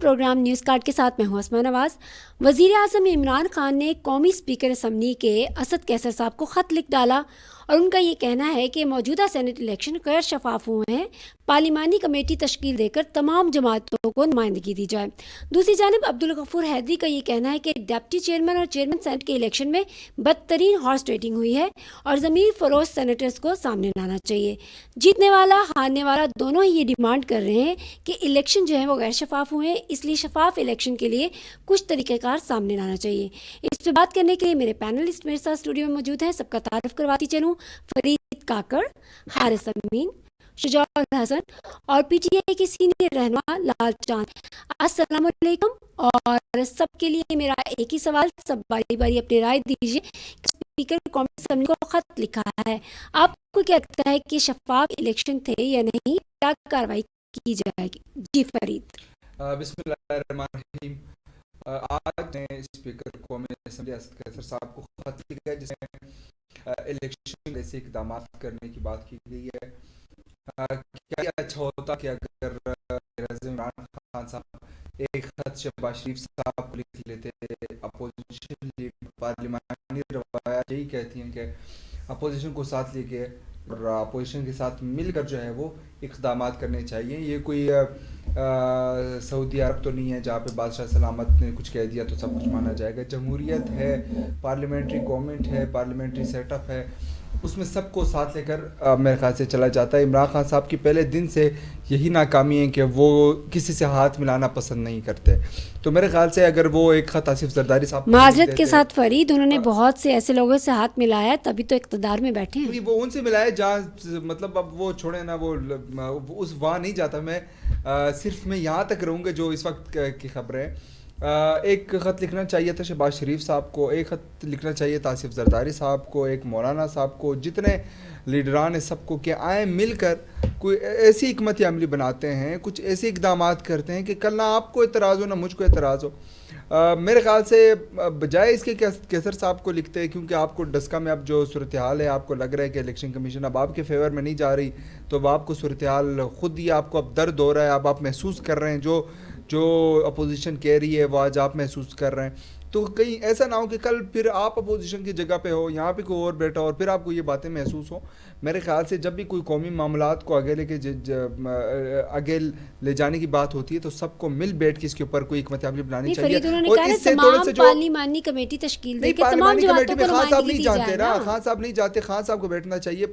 Programme news card کے ساتھ میں ہوں اسما نواز۔ وزیر اعظم عمران خان نے قومی اسپیکر اسمبلی کے اسد کیسر صاحب کو خط لکھ ڈالا اور ان کا یہ کہنا ہے کہ موجودہ سینٹ الیکشن غیر شفاف ہوئے ہیں، پارلیمانی کمیٹی تشکیل دے کر تمام جماعتوں کو نمائندگی دی جائے۔ دوسری جانب عبدالغفور حیدری کا یہ کہنا ہے کہ ڈپٹی چیئرمین اور چیئرمین سینٹ کے الیکشن میں بدترین ہارس ٹریڈنگ ہوئی ہے اور ضمیر فروش سینیٹرز کو سامنے لانا چاہیے۔ جیتنے والا ہارنے والا دونوں ہی یہ ڈیمانڈ کر رہے ہیں کہ الیکشن جو ہے وہ غیر شفاف ہوئے ہیں، اس لیے شفاف الیکشن کے لیے کچھ طریقہ کار سامنے لانا چاہیے۔ اس پہ بات کرنے کے لیے میرے پینلسٹ میرے ساتھ اسٹوڈیو میں موجود ہیں۔ سب کا تعارف کرواتی چلوں، فرید کاکڑ، حارث امین، شجاع الحسن اور پی ٹی آئی کے سینئر رہنما لال چاند۔ السلام علیکم۔ اور سب کے لیے میرا ایک ہی سوال، سب باری باری اپنی رائے دیجیے۔ اسپیکر قومی اسمبلی کو خط لکھا ہے، آپ کو کیا لگتا ہے کہ شفاف الیکشن تھے یا نہیں؟ کیا کارروائی کی جائے گی؟ جی فرید۔ بسم اللہ الرحمن الرحیم۔ آج نے اسپیکر قومی اسمبلی اسد کیسر صاحب کو خط لکھا ہے جس میں الیکشن جیسے اقدامات کرنے کی بات کی گئی ہے۔ کیا اچھا ہوتا کہ اگر عمران خان صاحب ایک خط شہباز شریف صاحب کو لکھ لیتے۔ اپوزیشن لیڈر پارلیمانی روایات یہی کہتی ہیں کہ اپوزیشن کو ساتھ لے کے اور اپوزیشن کے ساتھ مل کر جو ہے وہ اقدامات کرنے چاہیے۔ یہ کوئی سعودی عرب تو نہیں ہے جہاں پہ بادشاہ سلامت نے کچھ کہہ دیا تو سب کچھ مانا جائے گا۔ جمہوریت ہے، پارلیمنٹری گورنمنٹ ہے، پارلیمنٹری سیٹ اپ ہے، اس میں سب کو ساتھ لے کر میرے خیال سے چلا جاتا ہے۔ عمران خان صاحب کی پہلے دن سے یہی ناکامی ہے کہ وہ کسی سے ہاتھ ملانا پسند نہیں کرتے، تو میرے خیال سے اگر وہ ایک خط آصف زرداری صاحب معذرت کے ساتھ فرید، انہوں نے بہت سے ایسے لوگوں سے ہاتھ ملایا تبھی تو اقتدار میں بیٹھے ہیں۔ وہ ان سے ملائے جہاں مطلب اب وہ چھوڑے نا، وہ اس وہاں نہیں جاتا میں، صرف میں یہاں تک رہوں گا جو اس وقت کی خبریں۔ ایک خط لکھنا چاہیے تھا شہباز شریف صاحب کو، ایک خط لکھنا چاہیے تھا آصف زرداری صاحب کو، ایک مولانا صاحب کو، جتنے لیڈران ہیں سب کو، کہ آئیں مل کر کوئی ایسی حکمت عملی بناتے ہیں، کچھ ایسے اقدامات کرتے ہیں کہ کل نہ آپ کو اعتراض ہو نہ مجھ کو اعتراض ہو۔ میرے خیال سے بجائے اس کے کیسر صاحب کو لکھتے ہیں، کیونکہ آپ کو ڈسکا میں اب جو صورتحال ہے، آپ کو لگ رہا ہے کہ الیکشن کمیشن اب آپ کے فیور میں نہیں جا رہی، تو اب آپ کو صورتحال خود ہی آپ کو اب درد ہو رہا ہے، اب آپ محسوس کر رہے ہیں جو اپوزیشن کہہ رہی ہے وہ آج آپ محسوس کر رہے ہیں۔ تو کہیں ایسا نہ ہو کہ کل پھر آپ اپوزیشن کی جگہ پہ ہو، یہاں پہ کوئی اور بیٹھا اور پھر آپ کو یہ باتیں محسوس ہوں۔ میرے خیال سے جب بھی کوئی قومی معاملات کو آگے لے جانے کی بات ہوتی ہے تو سب کو مل بیٹھ کے اس کے اوپر کوئی حکمت عملی بنانی چاہیے۔ اور اس سے تھوڑا سا جو پارلیمانی کمیٹی تشکیل دے کے تمام جماعتوں کو خان صاحب نمائندگی نہیں دی جانتے جائے نا، نا۔ خان صاحب نہیں جاتے، خان صاحب کو بیٹھنا چاہیے۔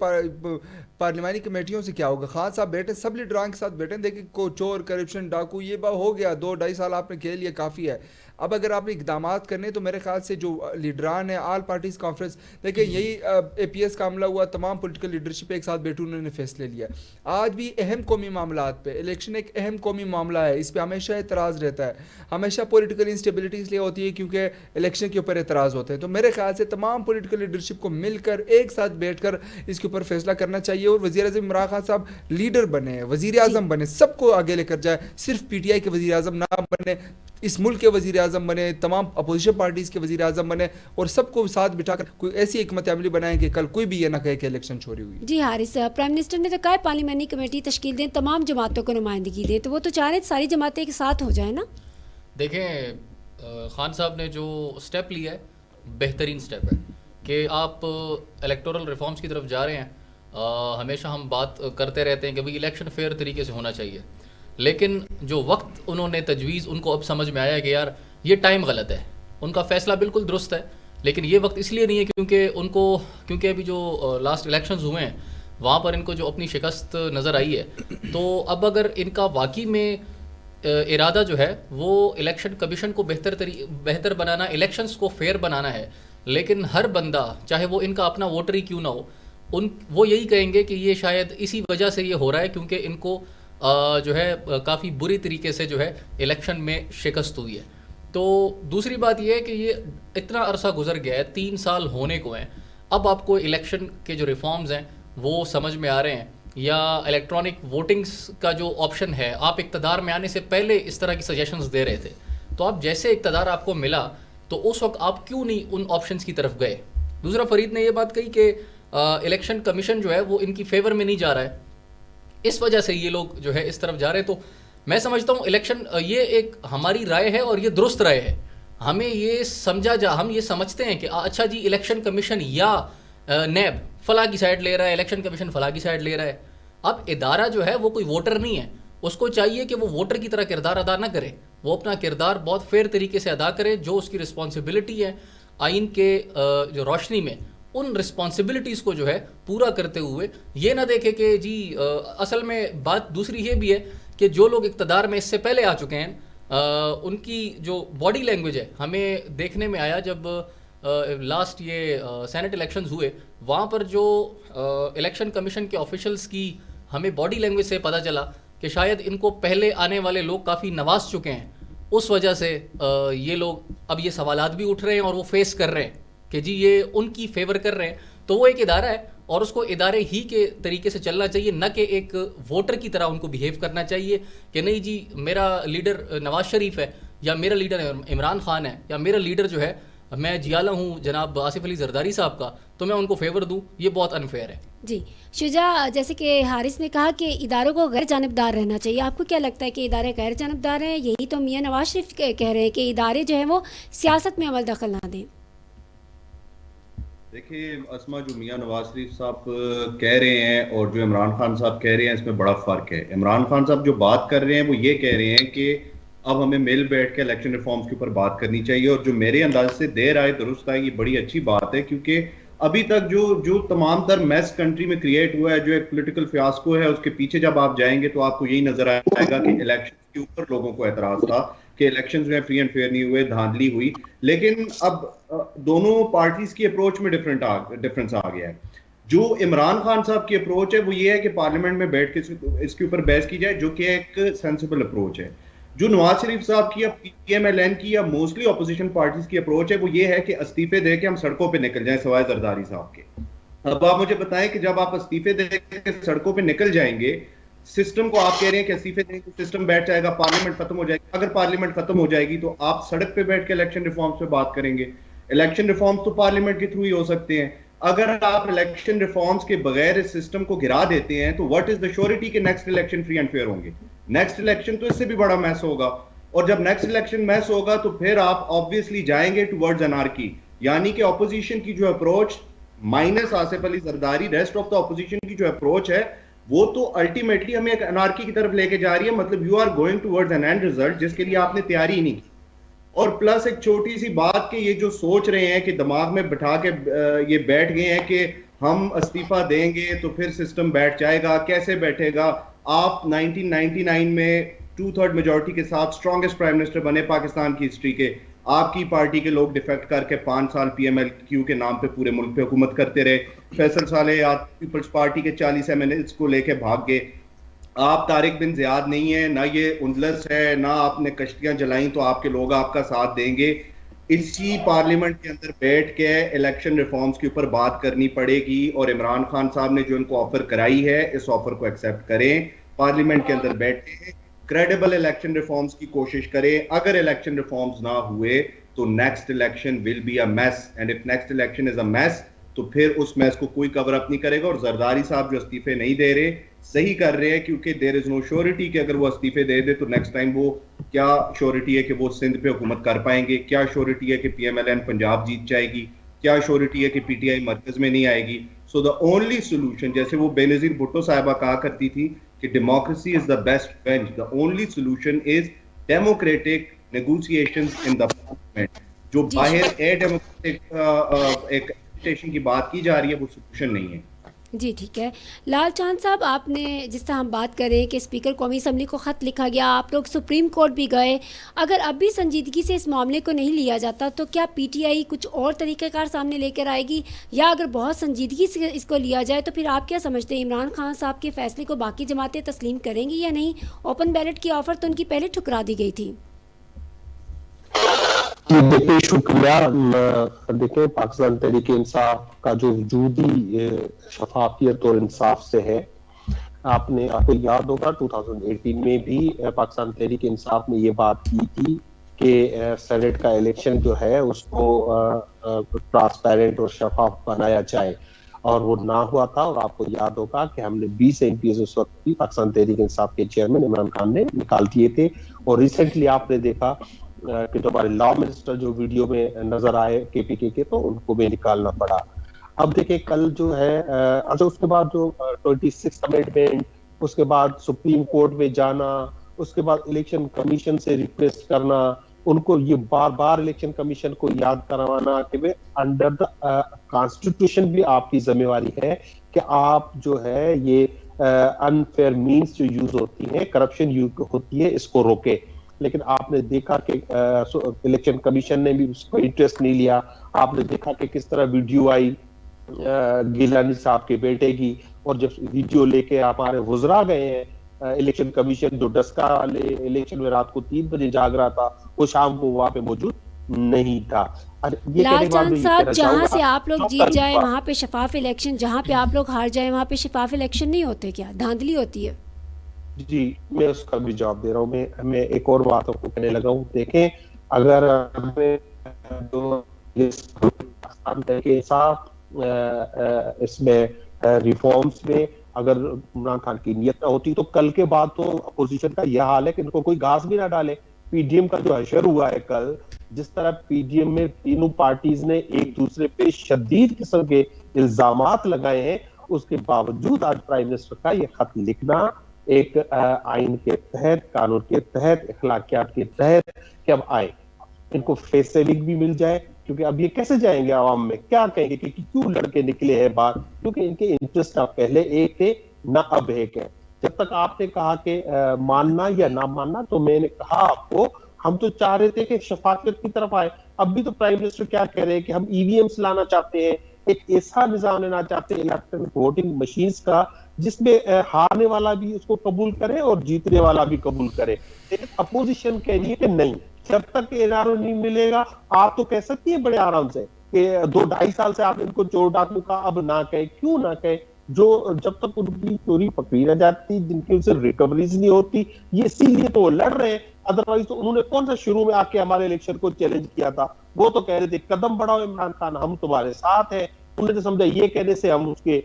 پارلیمانی کمیٹیوں سے کیا ہوگا؟ خان صاحب بیٹھے، سب لیڈران کے ساتھ بیٹھے، دیکھیں کو چور کرپشن ڈاکو یہ ہو گیا، 2-2.5 سال آپ نے کھیل لیا، کافی ہے۔ اب اگر آپ نے اقدامات کرنے تو میرے خیال سے جو لیڈران ہیں آل پارٹیز کانفرنس، دیکھیں یہی اے پی ایس کا عملہ ہوا، تمام پولیٹیکل لیڈرشپ ایک ساتھ بیٹھے، انہوں نے فیصلے لیا۔ آج بھی اہم قومی معاملات پہ، الیکشن ایک اہم قومی معاملہ ہے، اس پہ ہمیشہ اعتراض رہتا ہے، ہمیشہ پولیٹیکل انسٹیبلٹی اس لیے ہوتی ہے کیونکہ الیکشن کے اوپر اعتراض ہوتے ہیں۔ تو میرے خیال سے تمام پولیٹیکل لیڈرشپ کو مل کر ایک ساتھ بیٹھ کر اس کے اوپر فیصلہ کرنا چاہیے، اور وزیر اعظم عمران خان صاحب لیڈر بنے، وزیر اعظم بنے، سب کو آگے لے کر جائے، صرف پی ٹی آئی کے وزیر اعظم نہ بنے، اس ملک کے وزیر اعظم بنے، تمام اپوزیشن پارٹیز کے وزیر اعظم بنے، اور سب کو ساتھ بٹھا کر کوئی ایسی حکمت عملی بنائیں کہ کل کوئی بھی یہ نہ کہے کہ الیکشن چوری ہوئی۔ جی حارث، پرائم منسٹر نے تو کہا پارلیمانی کمیٹی تشکیل دیں، تمام جماعتوں کو نمائندگی دے، تو وہ تو چاہ رہے ساری جماعتیں کے ساتھ ہو جائیں نا۔ دیکھیں خان صاحب نے جو سٹیپ لیا ہے بہترین سٹیپ ہے کہ آپ الیکٹورل ریفارمز کی طرف جا رہے ہیں۔ ہمیشہ ہم بات کرتے رہتے ہیں کہ بھئی الیکشن فیئر طریقے سے ہونا چاہیے، لیکن جو وقت انہوں نے تجویز، ان کو اب سمجھ میں آیا ہے کہ یار یہ ٹائم غلط ہے، ان کا فیصلہ بالکل درست ہے، لیکن یہ وقت اس لیے نہیں ہے کیونکہ ابھی جو لاسٹ الیکشنز ہوئے ہیں وہاں پر ان کو جو اپنی شکست نظر آئی ہے، تو اب اگر ان کا واقعی میں ارادہ جو ہے وہ الیکشن کمیشن کو بہتر بنانا، الیکشنز کو فیئر بنانا ہے، لیکن ہر بندہ چاہے وہ ان کا اپنا ووٹر ہی کیوں نہ ہو، وہ یہی کہیں گے کہ یہ شاید اسی وجہ سے یہ ہو رہا ہے کیونکہ ان کو جو ہے کافی بری طریقے سے جو ہے الیکشن میں شکست ہوئی ہے۔ تو دوسری بات یہ ہے کہ یہ اتنا عرصہ گزر گیا ہے، 3 سال ہونے کو ہیں، اب آپ کو الیکشن کے جو ریفارمز ہیں وہ سمجھ میں آ رہے ہیں، یا الیکٹرانک ووٹنگز کا جو آپشن ہے، آپ اقتدار میں آنے سے پہلے اس طرح کی سجیشنز دے رہے تھے، تو آپ جیسے اقتدار آپ کو ملا تو اس وقت آپ کیوں نہیں ان آپشنز کی طرف گئے۔ دوسرا فرید نے یہ بات کہی کہ الیکشن کمیشن جو ہے وہ ان کی فیور میں نہیں جا رہا ہے، اس وجہ سے یہ لوگ جو ہے اس طرف جا رہے ہیں، تو میں سمجھتا ہوں الیکشن یہ ایک ہماری رائے ہے اور یہ درست رائے ہے. ہمیں یہ ہم یہ سمجھتے ہیں کہ اچھا جی الیکشن کمیشن یا نیب فلاں کی سائڈ لے رہا ہے, الیکشن کمیشن فلاں کی سائڈ لے رہا ہے. اب ادارہ جو ہے وہ کوئی ووٹر نہیں ہے, اس کو چاہیے کہ وہ ووٹر کی طرح کردار ادا نہ کرے, وہ اپنا کردار بہت فیئر طریقے سے ادا کرے. جو اس کی رسپانسبلٹی ہے آئین کے جو روشنی میں, ان رسپانسبلٹیز کو جو ہے پورا کرتے ہوئے یہ نہ دیکھے کہ جی اصل میں بات دوسری یہ بھی ہے کہ جو لوگ اقتدار میں اس سے پہلے آ چکے ہیں ان کی جو باڈی لینگویج ہے ہمیں دیکھنے میں آیا جب لاسٹ یہ سینٹ الیکشنز ہوئے, وہاں پر جو الیکشن کمیشن کے آفیشلز کی ہمیں باڈی لینگویج سے پتہ چلا کہ شاید ان کو پہلے آنے والے لوگ کافی نواز چکے ہیں. اس وجہ سے یہ لوگ اب یہ سوالات بھی اٹھ رہے ہیں اور وہ فیس کر رہے ہیں کہ جی یہ ان کی فیور کر رہے ہیں. تو وہ ایک ادارہ ہے اور اس کو ادارے ہی کے طریقے سے چلنا چاہیے, نہ کہ ایک ووٹر کی طرح ان کو بیہیو کرنا چاہیے کہ نہیں جی میرا لیڈر نواز شریف ہے یا میرا لیڈر عمران خان ہے یا میرا لیڈر جو ہے میں جیالہ ہوں جناب آصف علی زرداری صاحب کا, تو میں ان کو فیور دوں. یہ بہت انفیئر ہے. جی شجاع, جیسے کہ حارث نے کہا کہ اداروں کو غیر جانبدار رہنا چاہیے, آپ کو کیا لگتا ہے کہ ادارے غیر جانبدار ہیں؟ یہی تو میاں نواز شریف کہہ رہے ہیں کہ ادارے جو ہیں وہ سیاست میں عمل دخل نہ دیں. دیکھیے اسما, جو میاں نواز شریف صاحب کہہ رہے ہیں اور جو عمران خان صاحب کہہ رہے ہیں اس میں بڑا فرق ہے. عمران خان صاحب جو بات کر رہے ہیں وہ یہ کہہ رہے ہیں کہ اب ہمیں مل بیٹھ کے الیکشن ریفارمز کے اوپر بات کرنی چاہیے, اور جو میرے انداز سے دیر آئے درست آئے, یہ بڑی اچھی بات ہے کیونکہ ابھی تک جو تمام تر میس کنٹری میں کریٹ ہوا ہے, جو ایک پولیٹیکل فیاسکو ہے, اس کے پیچھے جب آپ جائیں گے تو آپ کو یہی نظر آئے گا کہ الیکشن کے اوپر لوگوں کو اعتراض تھا کہ الیکشنز میں فری اینڈ فیئر نہیں ہوئے, دھاندلی ہوئی. لیکن اب دونوں پارٹیز کی اپروچ میں ڈفرنس آ گیا ہے. جو عمران خان صاحب کی اپروچ ہے وہ یہ ہے کہ پارلیمنٹ میں بیٹھ کے اس کے اوپر بحث کی جائے, جو کہ ایک سینسیبل اپروچ ہے. جو نواز شریف صاحب کی یا پی ایم ایل این کی یا موسٹلی اپوزیشن پارٹیز کی اپروچ ہے وہ یہ ہے کہ استعفے دے کے ہم سڑکوں پہ نکل جائیں سوائے زرداری صاحب کے. اب آپ مجھے بتائیں کہ جب آپ استعفے دے کے سڑکوں پہ نکل جائیں گے, سسٹم کو آپ کہہ رہے ہیں کہ استعفے دیں گے سسٹم بیٹھ جائے گا, پارلیمنٹ ختم ہو جائے گی. اگر پارلیمنٹ ختم ہو جائے گی تو آپ سڑک پہ بیٹھ کے الیکشن ریفارمز پہ بات کریں گے. الیکشن ریفارمز تو پارلیمنٹ کے تھرو ہی ہو سکتے ہیں. اگر آپ الیکشن ریفارمز کے بغیر اس سسٹم کو گرا دیتے ہیں تو واٹ از دا شیورٹی کہ next election free and fair ہوں گے؟ نیکسٹ الیکشن تو اس سے بھی بڑا میس ہوگا, اور جب نیکسٹ الیکشن میس ہوگا تو پھر آپ آبویسلی جائیں گے ٹورڈز انارکی. یعنی کہ اپوزیشن کی جو approach minus Asif Ali Zardari, rest of the opposition کی جو اپروچ ہے وہ تو الٹیمیٹلی ہمیں ایک انارکی کی طرف لے کے جا رہی ہے. مطلب you are going towards an end result جس کے لیے آپ نے تیاری ہی نہیں کی. اور پلس ایک چھوٹی سی بات کہ یہ جو سوچ رہے ہیں کہ دماغ میں بٹھا کے یہ بیٹھ گئے ہیں کہ ہم استعفیٰ دیں گے تو پھر سسٹم بیٹھ جائے گا. کیسے بیٹھے گا؟ آپ 1999 میں 2/3 میجورٹی کے ساتھ اسٹرانگسٹ پرائم منسٹر بنے پاکستان کی ہسٹری کے. آپ کی پارٹی کے لوگ ڈیفیکٹ کر کے 5 سال پی ایم ایل کیو کے نام پہ پورے ملک پہ حکومت کرتے رہے. فیصل صالح پیپلز پارٹی کے 40 ایم این ایز کو لے کے بھاگ گئے. آپ طارق بن زیاد نہیں ہیں, نہ یہ اندلس ہے, نہ آپ نے کشتیاں جلائیں تو آپ کے لوگ آپ کا ساتھ دیں گے. اسی پارلیمنٹ کے اندر بیٹھ کے الیکشن ریفارمز کے اوپر بات کرنی پڑے گی, اور عمران خان صاحب نے جو ان کو آفر کرائی ہے اس آفر کو ایکسیپٹ کریں, پارلیمنٹ کے اندر بیٹھیں, کریڈیبل الیکشن ریفارمز کی کوشش کریں. اگر الیکشن ریفارمز نہ ہوئے تو next election will be a mess, and if next election is a mess تو پھر اس میس کو کوئی کور اپ نہیں کرے گا. اور زرداری صاحب جو استعفے نہیں دے رہے صحیح کر رہے ہیں, کیونکہ دیر از نو شیورٹی کہ اگر وہ استعفے دے دے تو نیکسٹ ٹائم وہ کیا شیورٹی ہے کہ وہ سندھ پہ حکومت کر پائیں گے, کیا شیورٹی ہے کہ P M L N Punjab جیت جائے گی, کیا شیورٹی ہے کہ پی ٹی آئی مرکز میں نہیں آئے گی. سو دا اونلی سولوشن, جیسے وہ بے نظیر بھٹو صاحبہ کہا کرتی تھی کہ democracy is the best bench, the only solution is democratic negotiations in the parliament. جو باہر اے ڈیموکریٹک ایک اسٹیشن کی بات کی جا رہی ہے وہ سولوشن نہیں ہے. جی ٹھیک ہے. لال چاند صاحب, آپ نے جس طرح ہم بات کریں کہ اسپیکر قومی اسمبلی کو خط لکھا گیا, آپ لوگ سپریم کورٹ بھی گئے, اگر اب بھی سنجیدگی سے اس معاملے کو نہیں لیا جاتا تو کیا پی ٹی آئی کچھ اور طریقہ کار سامنے لے کر آئے گی, یا اگر بہت سنجیدگی سے اس کو لیا جائے تو پھر آپ کیا سمجھتے ہیں عمران خان صاحب کے فیصلے کو باقی جماعتیں تسلیم کریں گی یا نہیں؟ اوپن بیلٹ کی آفر تو ان کی پہلے ٹھکرا دی گئی تھی. دیکھیں شکریہ. دیکھیں پاکستان تحریک انصاف کا جو وجودی شفافیت اور انصاف سے ہے, آپ کو یاد ہوگا 2018 میں بھی پاکستان تحریک انصاف نے یہ بات کی تھی کہ سینٹ کا الیکشن جو ہے اس کو ٹرانسپیرنٹ اور شفاف بنایا جائے. اور وہ نہ ہوا تھا. اور آپ کو یاد ہوگا کہ ہم نے 20 MPs اس وقت بھی پاکستان تحریک انصاف کے چیئرمین عمران خان نے نکال دیے تھے. اور ریسنٹلی آپ نے دیکھا کہ جو ہمارے لا منسٹر جو ویڈیو میں نظر آئے KPK کے, تو ان کو بھی نکالنا پڑا. اب دیکھیں کل جو ہے اچھا اس کے بعد جو 26 امینڈمنٹ, اس کے بعد سپریم کورٹ میں جانا, اس کے بعد الیکشن کمیشن سے ریکویسٹ کرنا, ان کو یہ بار بار الیکشن کمیشن کو یاد کروانا کہ انڈر دا کانسٹیٹیوشن بھی آپ کی ذمہ داری ہے کہ آپ جو ہے یہ انفیئر مینس جو یوز ہوتی ہیں, کرپشن یوز ہوتی ہے, اس کو روکے. لیکن آپ نے دیکھا کہ الیکشن کمیشن نے بھی اس کو انٹرسٹ نہیں لیا. آپ نے دیکھا کہ کس طرح ویڈیو آئی گیلانی صاحب کے بیٹے کی, اور جب ویڈیو لے کے ہمارے وزراء گئے ہیں الیکشن کمیشن, جو ڈسکا والے الیکشن میں رات کو 3 بجے جاگ رہا تھا, وہ شام کو وہاں پہ موجود نہیں تھا. لال چاند صاحب, جہاں سے آپ لوگ جیت جائیں وہاں پہ شفاف الیکشن, جہاں پہ آپ لوگ ہار جائیں وہاں پہ شفاف الیکشن نہیں ہوتے کیا, دھاندلی ہوتی ہے؟ جی میں اس کا بھی جواب دے رہا ہوں. میں ایک اور بات کو کہنے لگا ہوں. دیکھیں اگر اس میں ریفارمز میں اگر عمران خان کی نیت نہ ہوتی تو کل کے بعد تو اپوزیشن کا یہ حال ہے کہ ان کو کوئی گھاس بھی نہ ڈالے. PDM کا جو حشر ہوا ہے کل, جس طرح PDM میں تینوں پارٹیز نے ایک دوسرے پہ شدید قسم کے الزامات لگائے ہیں, اس کے باوجود آج پرائم منسٹر کا یہ خط لکھنا ایک آئین کے تحت, قانون کے تحت, اخلاقیات کے تحت کہ اب آئے ان کو فیس سیونگ بھی مل جائے, کیونکہ اب یہ کیسے جائیں گے عوام میں, کیا کہیں گے کہ کیوں لڑکے نکلے ہیں باہر, کیونکہ ان کے انٹرسٹ پہلے ایک تھے نہ اب ایک ہے. جب تک آپ نے کہا کہ ماننا یا نہ ماننا, تو میں نے کہا آپ کو ہم تو چاہ رہے تھے کہ شفافیت کی طرف آئے. اب بھی تو پرائم منسٹر کیا کہہ رہے ہیں کہ ہم EVMs لانا چاہتے ہیں, ایک ایسا نظام لینا چاہتے ہیں الیکٹرانک ووٹنگ مشینز کا جس میں ہارنے والا بھی اس کو قبول کرے اور جیتنے والا بھی قبول کرے. لیکن اپوزیشن کہہ رہی ہے کہ نہیں, جب تک NRO نہیں ملے گا. آپ تو کہہ سکتی ہیں بڑے آرام سے کہ 2-2.5 سال سے آپ ان کو چور ڈاکو کا, اب نہ کہے, کیوں نہ کہے, جو جب تک ان کی چوری پکڑی نہ جاتی, جن کی ان سے ریکوریز نہیں ہوتی, یہ اسی لیے تو وہ لڑ رہے ہیں. ادروائز تو انہوں نے کون سا شروع میں آ کے ہمارے الیکشن کو چیلنج کیا تھا؟ وہ تو کہہ رہے تھے قدم بڑھاؤ عمران خان, ہم تمہارے ساتھ ہیں. انہوں نے سمجھا یہ کہنے سے ہم اس کے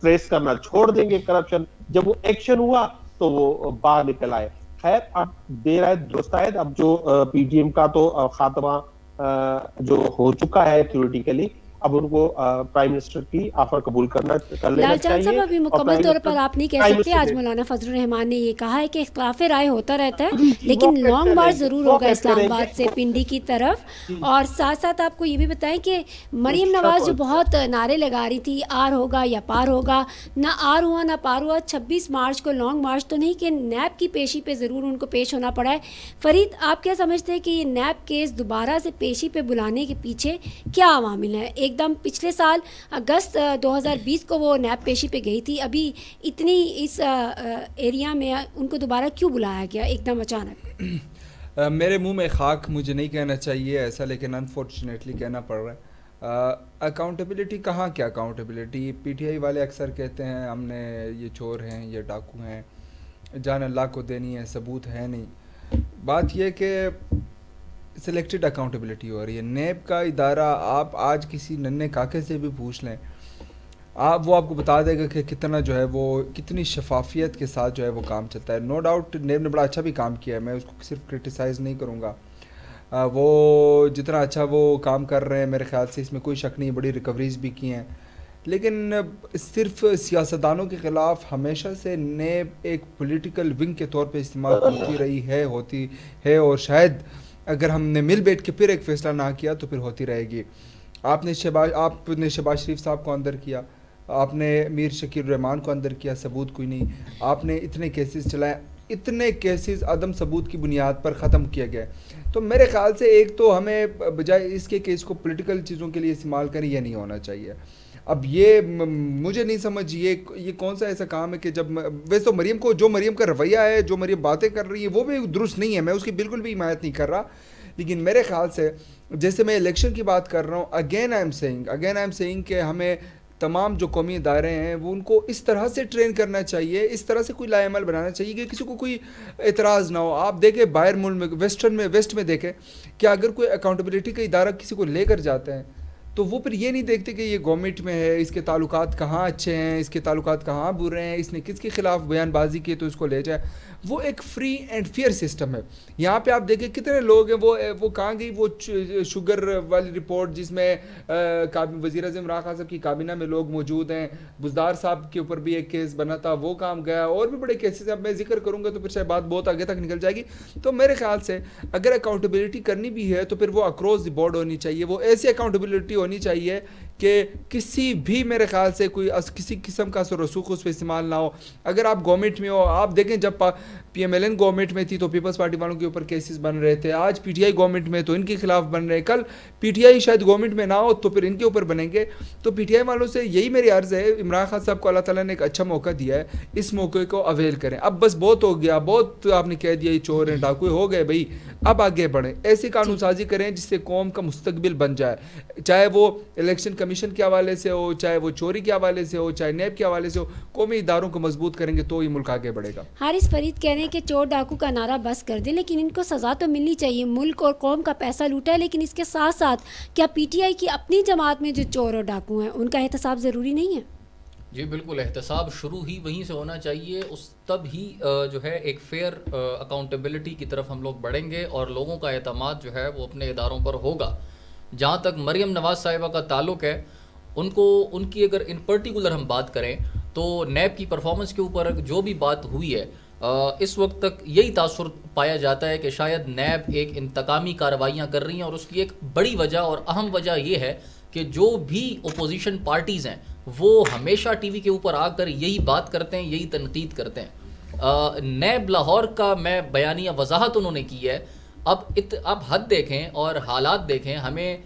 ٹریس کرنا چھوڑ دیں گے کرپشن. جب وہ ایکشن ہوا تو وہ باہر نکل آئے. خیر اب دیر آئے درست آئے. اب جو PDM کا تو خاتمہ جو ہو چکا ہے تھیوریٹیکلی, اب ان کو پرائم منسٹر کی آفر قبول کر لینا چاہیے. لال چاند صاحب, ابھی مکمل طور پر آپ نہیں کہہ سکتے. آج مولانا فضل الرحمان نے یہ کہا ہے کہ اختلاف رائے ہوتا رہتا ہے, لیکن لانگ مارچ ضرور ہوگا اسلام آباد سے پنڈی کی طرف. اور ساتھ ساتھ آپ کو یہ بھی بتائیں کہ مریم نواز جو بہت نعرے لگا رہی تھی آر ہوگا یا پار ہوگا, نہ آر ہوا نہ پار ہوا. 26 مارچ کو لانگ مارچ تو نہیں کہ نیب کی پیشی پہ ضرور ان کو پیش ہونا پڑا ہے. فرید, آپ کیا سمجھتے ہیں کہ یہ نیب کیس دوبارہ سے پیشی پہ بلانے کے پیچھے کیا عوامل ہیں؟ ایک دم پچھلے سال اگست 2020 کو وہ نیب پیشی پہ گئی تھی, ابھی اتنی اس ایریا میں ان کو دوبارہ کیوں بلایا گیا ایک دم اچانک؟ میرے منہ میں خاک, مجھے نہیں کہنا چاہیے ایسا, لیکن انفارچونیٹلی کہنا پڑ رہا ہے. اکاؤنٹیبلٹی کہاں کیا اکاؤنٹیبلٹی؟ PTI والے اکثر کہتے ہیں ہم نے یہ چور ہیں, یہ ڈاکو ہیں, جان اللہ کو دینی ہے, ثبوت ہے نہیں. بات یہ کہ سلیکٹڈ اکاؤنٹیبلٹی ہو رہی ہے. نیب کا ادارہ آپ آج کسی ننھے کاکے سے بھی پوچھ لیں, وہ آپ کو بتا دے گا کہ کتنا جو ہے وہ کتنی شفافیت کے ساتھ جو ہے وہ کام چلتا ہے. نو ڈاؤٹ نیب نے بڑا اچھا بھی کام کیا ہے, میں اس کو صرف کرٹیسائز نہیں کروں گا. وہ جتنا اچھا وہ کام کر رہے ہیں میرے خیال سے اس میں کوئی شک نہیں, بڑی ریکوریز بھی کی ہیں. لیکن صرف سیاستدانوں کے خلاف ہمیشہ سے نیب ایک پولیٹیکل ونگ کے طور پہ استعمال ہوتی رہی ہے, ہوتی ہے, اور شاید اگر ہم نے مل بیٹھ کے پھر ایک فیصلہ نہ کیا تو پھر ہوتی رہے گی. آپ نے شہباز شریف صاحب کو اندر کیا, آپ نے میر شکیل الرحمان کو اندر کیا, ثبوت کوئی نہیں. آپ نے اتنے کیسز چلائے, اتنے کیسز عدم ثبوت کی بنیاد پر ختم کیا گیا. تو میرے خیال سے ایک تو ہمیں بجائے اس کے کہ اس کو پولیٹیکل چیزوں کے لیے استعمال کریں, یہ نہیں ہونا چاہیے. اب یہ مجھے نہیں سمجھ یہ کون سا ایسا کام ہے کہ جب ویسے تو مریم کو جو مریم کا رویہ ہے, جو مریم باتیں کر رہی ہے وہ بھی درست نہیں ہے, میں اس کی بالکل بھی حمایت نہیں کر رہا. لیکن میرے خیال سے جیسے میں الیکشن کی بات کر رہا ہوں, اگین آئی ایم سیئنگ کہ ہمیں تمام جو قومی ادارے ہیں وہ ان کو اس طرح سے ٹرین کرنا چاہیے, اس طرح سے کوئی لائے عمل بنانا چاہیے کہ کسی کو کوئی اعتراض نہ ہو. آپ دیکھیں باہر ملک میں ویسٹ میں دیکھیں کہ اگر کوئی اکاؤنٹیبلٹی کا ادارہ کسی کو لے کر جاتے ہیں تو وہ پھر یہ نہیں دیکھتے کہ یہ گورنمنٹ میں ہے, اس کے تعلقات کہاں اچھے ہیں, اس کے تعلقات کہاں برے ہیں, اس نے کس کے خلاف بیان بازی کی تو اس کو لے جائے. وہ ایک فری اینڈ فیئر سسٹم ہے. یہاں پہ آپ دیکھیں کتنے لوگ ہیں, وہ کہاں گئی وہ شوگر والی رپورٹ جس میں وزیر اعظم عمران خان صاحب کی کابینہ میں لوگ موجود ہیں, بزدار صاحب کے اوپر بھی ایک کیس بنا تھا, وہ کام گیا, اور بھی بڑے کیسز ہیں. اب میں ذکر کروں گا تو پھر شاید بات بہت آگے تک نکل جائے گی. تو میرے خیال سے اگر اکاؤنٹیبلٹی کرنی بھی ہے تو پھر وہ اکراس دی بورڈ ہونی چاہیے, وہ ایسی اکاؤنٹیبلٹی ہونی چاہیے کہ کسی بھی میرے خیال سے کوئی کسی قسم کا رسوخ اس پہ استعمال نہ ہو. اگر آپ گورنمنٹ میں ہو, آپ دیکھیں جب P M L N government میں تھی تو پیپلز پارٹی والوں کے اوپر کیسز بن رہے تھے, آج پی ٹی آئی گورنمنٹ میں تو ان کے خلاف بن رہے ہیں, کل پی ٹی آئی شاید گورنمنٹ میں نہ ہو تو پھر ان کے اوپر بنیں گے. تو پی ٹی آئی والوں سے یہی میری عرض ہے, عمران خان صاحب کو اللہ تعالیٰ نے ایک اچھا موقع دیا ہے, اس موقع کو اویل کریں. اب بس بہت ہو گیا, بہت آپ نے کہہ دیا یہ چور ہیں ڈاکو ہو گئے بھائی, اب آگے بڑھیں, ایسی قانون سازی کریں جس سے قوم کا مستقبل بن جائے, چاہے وہ الیکشن کمیشن کے حوالے سے ہو, چاہے وہ چوری کے حوالے سے ہو, چاہے نیب کے حوالے سے ہو. قومی اداروں کو مضبوط کریں گے تو یہ ملک آگے بڑھے گا. حارث فرید کہہ رہے ہیں کہ چور ڈاکو کا نعرہ بس کر دیں, لیکن ان کو سزا تو ملنی چاہیے. ملک اور قوم کا پیسہ لوٹا ہے, لیکن اس کے ساتھ ساتھ کیا پی ٹی آئی کی اپنی جماعت میں جو چور اور ڈاکو ہیں ان کا احتساب ضروری نہیں ہے؟ جی بالکل, احتساب شروع ہی وہیں سے ہونا چاہیے. اس تب ہی جو ہے ایک فیئر اکاؤنٹیبلٹی کی طرف ہم لوگ بڑھیں گے اور لوگوں کا اعتماد جو ہے وہ اپنے اداروں پر ہوگا. جہاں تک مریم نواز صاحبہ کا تعلق ہے, ان کی اگر ان پرٹیکولر ہم بات کریں تو نیب کی پرفارمنس کے اوپر جو بھی بات ہوئی ہے, اس وقت تک یہی تاثر پایا جاتا ہے کہ شاید نیب ایک انتقامی کارروائیاں کر رہی ہیں, اور اس کی ایک بڑی وجہ اور اہم وجہ یہ ہے کہ جو بھی اپوزیشن پارٹیز ہیں وہ ہمیشہ ٹی وی کے اوپر آ کر یہی بات کرتے ہیں, یہی تنقید کرتے ہیں. نیب لاہور کا میں بیانیہ وضاحت انہوں نے کی ہے. اب حد دیکھیں اور حالات دیکھیں, ہمیں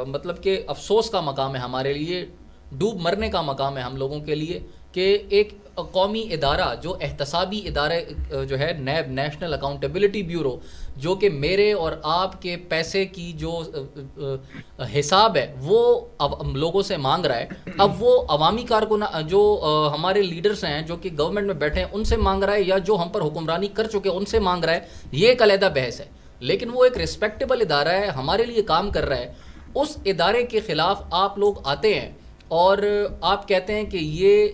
مطلب کہ افسوس کا مقام ہے ہمارے لیے, ڈوب مرنے کا مقام ہے ہم لوگوں کے لیے کہ ایک قومی ادارہ جو احتسابی ادارے جو ہے نیب, نیشنل اکاؤنٹیبلٹی بیورو, جو کہ میرے اور آپ کے پیسے کی جو حساب ہے وہ لوگوں سے مانگ رہا ہے, اب وہ عوامی کارکن جو ہمارے لیڈرز ہیں جو کہ گورنمنٹ میں بیٹھے ہیں ان سے مانگ رہا ہے, یا جو ہم پر حکمرانی کر چکے ان سے مانگ رہا ہے, یہ ایک علیحدہ بحث ہے. لیکن وہ ایک ریسپیکٹیبل ادارہ ہے, ہمارے لیے کام کر رہا ہے. اس ادارے کے خلاف آپ لوگ آتے ہیں اور آپ کہتے ہیں کہ یہ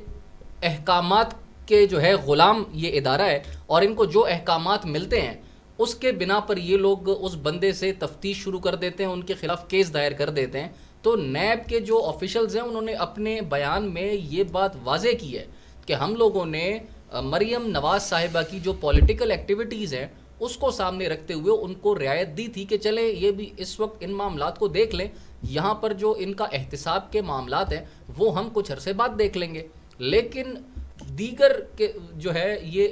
احکامات کے جو ہے غلام یہ ادارہ ہے, اور ان کو جو احکامات ملتے ہیں اس کے بنا پر یہ لوگ اس بندے سے تفتیش شروع کر دیتے ہیں, ان کے خلاف کیس دائر کر دیتے ہیں. تو نیب کے جو آفیشلز ہیں انہوں نے اپنے بیان میں یہ بات واضح کی ہے کہ ہم لوگوں نے مریم نواز صاحبہ کی جو پولیٹیکل ایکٹیویٹیز ہیں اس کو سامنے رکھتے ہوئے ان کو رعایت دی تھی کہ چلے یہ بھی اس وقت ان معاملات کو دیکھ لیں, یہاں پر جو ان کا احتساب کے معاملات ہیں وہ ہم کچھ عرصے بعد دیکھ لیں گے. لیکن دیگر کے جو ہے یہ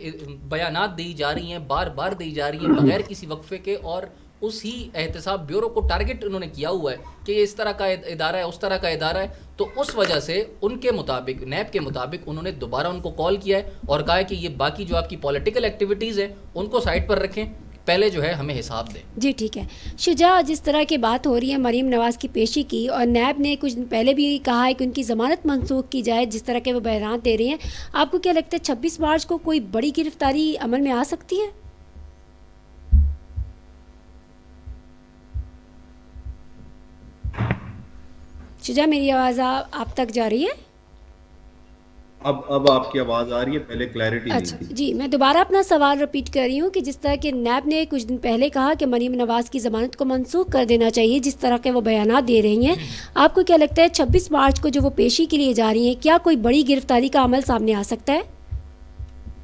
بیانات دی جا رہی ہیں, بار بار دی جا رہی ہیں بغیر کسی وقفے کے, اور اسی احتساب بیورو کو ٹارگٹ انہوں نے کیا ہوا ہے کہ یہ اس طرح کا ادارہ ہے, اس طرح کا ادارہ ہے. تو اس وجہ سے ان کے مطابق, نیب کے مطابق, انہوں نے دوبارہ ان کو کال کیا ہے اور کہا ہے کہ یہ باقی جو آپ کی پولیٹیکل ایکٹیویٹیز ہیں ان کو سائڈ پر رکھیں, پہلے جو ہے ہمیں حساب دیں. جی ٹھیک ہے. شجاع, جس طرح کی بات ہو رہی ہے مریم نواز کی پیشی کی, اور نیب نے کچھ دن پہلے بھی کہا ہے کہ ان کی ضمانت منسوخ کی جائے, جس طرح کے وہ بیانات دے رہی ہیں, آپ کو کیا لگتا ہے 26 مارچ کو کوئی بڑی گرفتاری عمل میں آ سکتی ہے؟ شجاع, میری آواز آپ تک جا رہی ہے؟ اب آپ کی آواز آ رہی ہے, پہلے کلیئرٹی نہیں اچھا تھی. جی, میں دوبارہ اپنا سوال رپیٹ کر رہی ہوں کہ جس طرح کہ نیب نے کچھ دن پہلے کہا کہ مریم نواز کی ضمانت کو منسوخ کر دینا چاہیے, جس طرح کے وہ بیانات دے رہی ہیں, آپ کو کیا لگتا ہے 26 مارچ کو جو وہ پیشی کے لیے جا رہی ہیں, کیا کوئی بڑی گرفتاری کا عمل سامنے آ سکتا ہے؟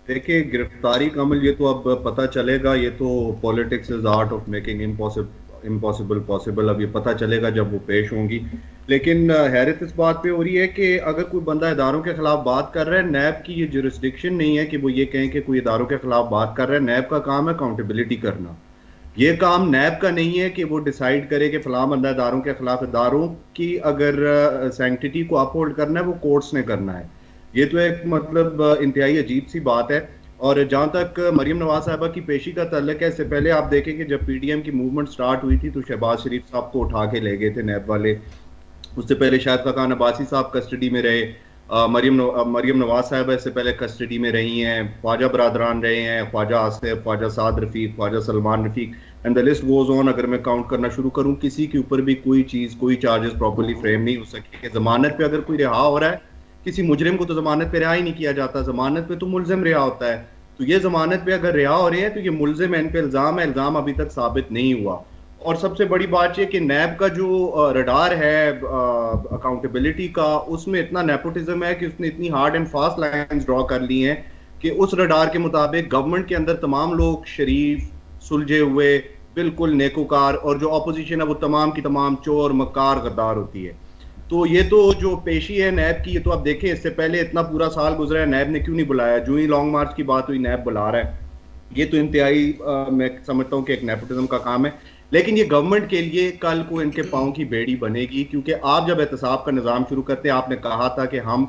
دیکھیں, گرفتاری کا عمل یہ تو اب پتہ چلے گا, یہ تو politics is art of making impossible possible, اب یہ پتہ چلے گا جب وہ پیش ہوں گی. لیکن حیرت اس بات پہ ہو رہی ہے کہ اگر کوئی بندہ اداروں کے خلاف بات کر رہا ہے, نیب کی یہ جورسڈکشن نہیں ہے کہ وہ یہ کہیں کہ کوئی اداروں کے خلاف بات کر رہا ہے. نیب کا کام ہے اکاؤنٹیبلٹی کرنا, یہ کام نیب کا نہیں ہے کہ وہ ڈیسائیڈ کرے کہ فلاں بندہ اداروں کے خلاف. اداروں کی اگر سینکٹیٹی کو اپ ہولڈ کرنا ہے وہ کورٹس نے کرنا ہے. یہ تو ایک مطلب انتہائی عجیب سی بات ہے. اور جہاں تک مریم نواز صاحبہ کی پیشی کا تعلق ہے, اس سے پہلے آپ دیکھیں کہ جب پی ڈی ایم کی موومنٹ سٹارٹ ہوئی تھی تو شہباز شریف صاحب کو اٹھا کے لے گئے تھے نیب والے. اس سے پہلے شاہد خاقان عباسی صاحب کسٹڈی میں رہے, مریم نواز صاحبہ اس سے پہلے کسٹڈی میں رہی ہیں, خواجہ برادران رہے ہیں, Khawaja Asif, Khawaja Saad Rafiq, Khawaja Salman Rafiq. And the list goes on. اگر میں کاؤنٹ کرنا شروع کروں, کسی کے اوپر بھی کوئی چیز, کوئی چارجز پراپرلی فریم نہیں ہو سکے. ضمانت پہ اگر کوئی رہا ہو رہا ہے, کسی مجرم کو تو ضمانت پہ رہا ہی نہیں کیا جاتا, ضمانت پہ تو ملزم رہا ہوتا ہے. تو یہ ضمانت پہ اگر رہا ہو رہے ہیں تو یہ ملزم ہے, ان پہ الزام ہے, الزام ابھی تک ثابت نہیں ہوا. اور سب سے بڑی بات یہ کہ نیب کا جو رڈار ہے اکاؤنٹیبلٹی کا, اس میں اتنا نیپوٹزم ہے کہ اس نے اتنی hard and fast lines draw کر لی ہیں کہ اس رڈار کے مطابق گورنمنٹ کے اندر تمام لوگ شریف, سلجھے ہوئے, بالکل نیکوکار, اور جو اپوزیشن ہے وہ تمام کی تمام چور, مکار, غدار ہوتی ہے. تو یہ تو جو پیشی ہے نیب کی, یہ تو آپ دیکھیں اس سے پہلے اتنا پورا سال گزرا ہے, نیب نے کیوں نہیں بلایا؟ جو ہی لانگ مارچ کی بات ہوئی نیب بلا رہا ہے. یہ تو انتہائی میں سمجھتا ہوں کہ ایک نیپوٹزم کا کام ہے. لیکن یہ گورنمنٹ کے لیے کل کو ان کے پاؤں کی بیڑی بنے گی, کیونکہ آپ جب احتساب کا نظام شروع کرتے ہیں, آپ نے کہا تھا کہ ہم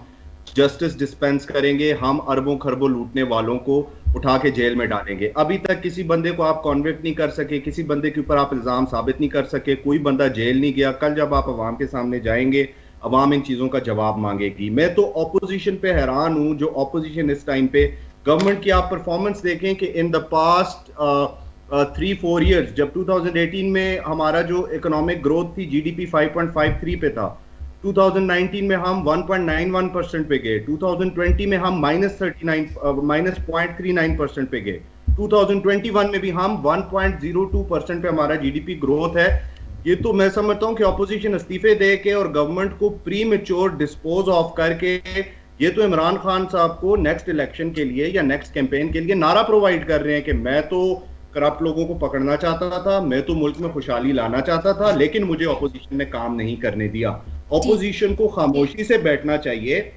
جسٹس ڈسپینس کریں گے, ہم اربوں خربوں لوٹنے والوں کو اٹھا کے جیل میں ڈالیں گے. ابھی تک کسی بندے کو آپ کانوکٹ نہیں کر سکے, کسی بندے کے اوپر آپ الزام ثابت نہیں کر سکے, کوئی بندہ جیل نہیں گیا. کل جب آپ عوام کے سامنے جائیں گے, عوام ان چیزوں کا جواب مانگے گی. میں تو اپوزیشن پہ حیران ہوں, جو اپوزیشن اس ٹائم پہ, گورنمنٹ کی آپ پرفارمنس دیکھیں کہ ان دا پاسٹ 3-4 ایئرز, جب 2018 میں ہمارا جو اکنامک گروتھ تھی, جی ڈی پی 5.53 پہ تھا, 2019 میں ہم 1.91% پہ گئے, 2020 میں ہم -0.39% پہ گئے, 2021 میں بھی ہم 1.02% پہ ہمارا جی ڈی پی گروتھ ہے. یہ تو میں سمجھتا ہوں کہ اپوزیشن استعفے دے کے اور گورنمنٹ کو پری میچور ڈسپوز آف کر کے, یہ تو عمران خان صاحب کو نیکسٹ الیکشن کے لیے یا نیکسٹ کیمپین کے لیے نعرہ پرووائڈ کر رہے ہیں کہ میں تو کرپٹ لوگوں کو پکڑنا چاہتا تھا, میں تو ملک میں خوشحالی لانا چاہتا تھا, لیکن مجھے اپوزیشن نے کام نہیں کرنے دیا. اپوزیشن کو خاموشی سے بیٹھنا چاہیے.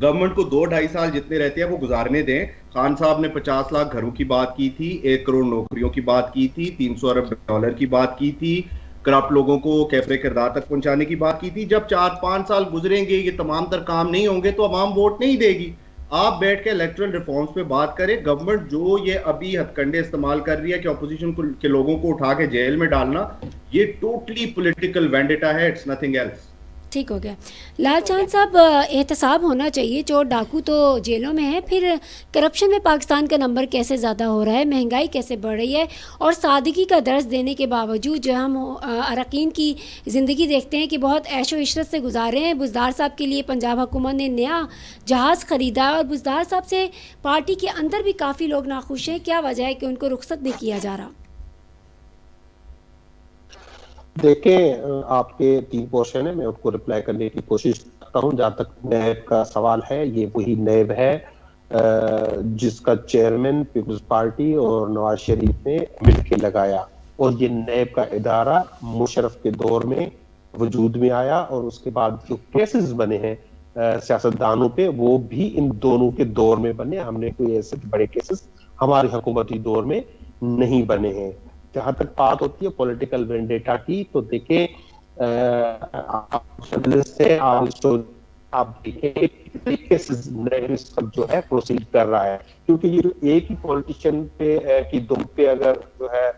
گورنمنٹ کو 2-2.5 سال جتنے رہتے ہیں وہ گزارنے دیں. خان صاحب نے 50 لاکھ گھروں کی بات کی تھی, 1 کروڑ نوکریوں کی بات کی تھی, 300 ارب ڈالر کی بات کی تھی, کرپٹ لوگوں کو کیفر کردار تک پہنچانے کی بات کی تھی. جب 4-5 سال گزریں گے, یہ تمام تر کام نہیں ہوں گے تو عوام ووٹ نہیں دے گی. آپ بیٹھ کے الیکٹرل ریفارمز پہ بات کریں. گورنمنٹ جو یہ ابھی ہتھ کنڈے استعمال کر رہی ہے کہ اپوزیشن کے لوگوں کو اٹھا کے جیل میں ڈالنا, یہ ٹوٹلی پولیٹیکل وینڈیٹا ہے, اٹس نتھنگ ایلس. ٹھیک ہو گیا. لال چاند صاحب, احتساب ہونا چاہیے, چور ڈاکو تو جیلوں میں ہیں, پھر کرپشن میں پاکستان کا نمبر کیسے زیادہ ہو رہا ہے, مہنگائی کیسے بڑھ رہی ہے, اور سادگی کا درس دینے کے باوجود جو ہم اراکین کی زندگی دیکھتے ہیں کہ بہت عیش و عشرت سے گزارے ہیں. بزدار صاحب کے لیے پنجاب حکومت نے نیا جہاز خریدا ہے, اور بزدار صاحب سے پارٹی کے اندر بھی کافی لوگ ناخوش ہیں. کیا وجہ ہے کہ ان کو رخصت نہیں کیا جا رہا؟ دیکھیں, آپ کے 3 پورشن ہیں, میں ان کو رپلائی کرنے کی کوشش کرتا ہوں. جہاں تک نیب کا سوال ہے, یہ وہی نیب ہے جس کا چیئرمین پیپلز پارٹی اور نواز شریف نے مل کے لگایا, اور یہ نیب کا ادارہ مشرف کے دور میں وجود میں آیا, اور اس کے بعد جو کیسز بنے ہیں سیاستدانوں پہ, وہ بھی ان دونوں کے دور میں بنے. ہم نے کوئی ایسے بڑے کیسز ہماری حکومتی دور میں نہیں بنے ہیں. جہاں تک بات ہوتی ہے پولیٹیکل وینڈیٹا کی, تو دیکھیں آپ دیکھیں جو ہے پروسیڈ کر رہا ہے, کیونکہ یہ ایک ہی پولیٹیشین پہ کی دم پہ اگر جو ہے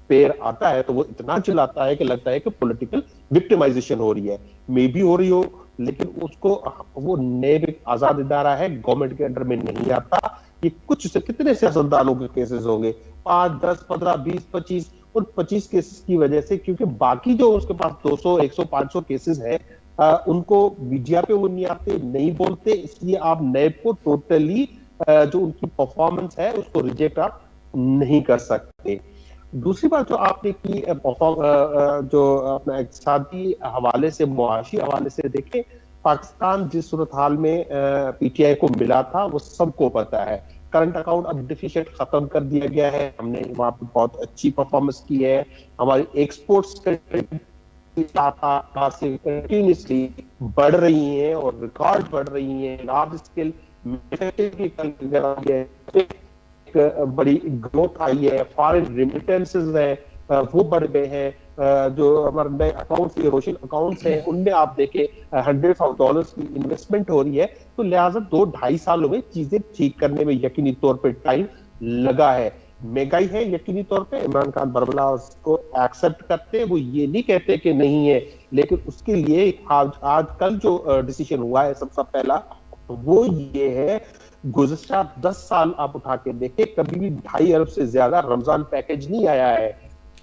پیر آتا ہے تو وہ اتنا چلاتا ہے کہ لگتا ہے کہ پولیٹیکل وکٹمائزیشن ہو رہی ہے. میں بھی ہو رہی ہو, لیکن اس کو وہ نیب ایک آزاد ادارہ ہے, گورنمنٹ کے انڈر میں نہیں آتا. یہ کچھ سے کتنے سیاستدانوں کے کیسز ہوں گے, 5, 10, 15, 20, 25, اور 25 کیسز کی وجہ سے, کیونکہ باقی جو اس کے پاس 200, 100, 500 کیسز ہیں, ان کو میڈیا پہ وہ نہیں آتے, نہیں بولتے. اس لیے آپ نیب کو ٹوٹلی جو ان کی پرفارمنس ہے اس کو ریجیکٹ آپ نہیں کر سکتے. دوسری بات جو آپ نے کی, جو اپنا اقتصادی حوالے سے, معاشی حوالے سے دیکھیں, پاکستان جس صورتحال میں پی ٹی آئی کو ملا تھا وہ سب کو پتا ہے. کرنٹ اکاؤنٹ اب ڈیفیسٹ ختم کر دیا گیا ہے, ہم نے وہاں پہ بہت اچھی پرفارمنس کی ہے. ہماری ایکسپورٹس کنٹینیوسلی بڑھ رہی ہیں اور ریکارڈ بڑھ رہی ہیں. لارج اسکیل ایک بڑی گروتھ آئی ہے. فارن ریمیٹنسز ہیں وہ بڑھ گئے ہیں. جو ہمارے نئے اکاؤنٹس, یہ روشن اکاؤنٹس ہیں, ان میں آپ دیکھیں $100,000 کی انویسٹمنٹ ہو رہی ہے. تو لہٰذا 2-2.5 سالوں میں چیزیں ٹھیک کرنے میں یقینی طور پہ ٹائم لگا ہے. مہنگائی ہے یقینی طور پہ, عمران خان بربلا اس کو ایکسپٹ کرتے, وہ یہ نہیں کہتے کہ نہیں ہے, لیکن اس کے لیے آج کل جو ڈیسیشن ہوا ہے سب سے پہلا وہ یہ ہے, گزشتہ 10 سال آپ اٹھا کے دیکھیں, کبھی بھی 2.5 ارب سے زیادہ رمضان پیکج نہیں آیا ہے.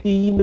3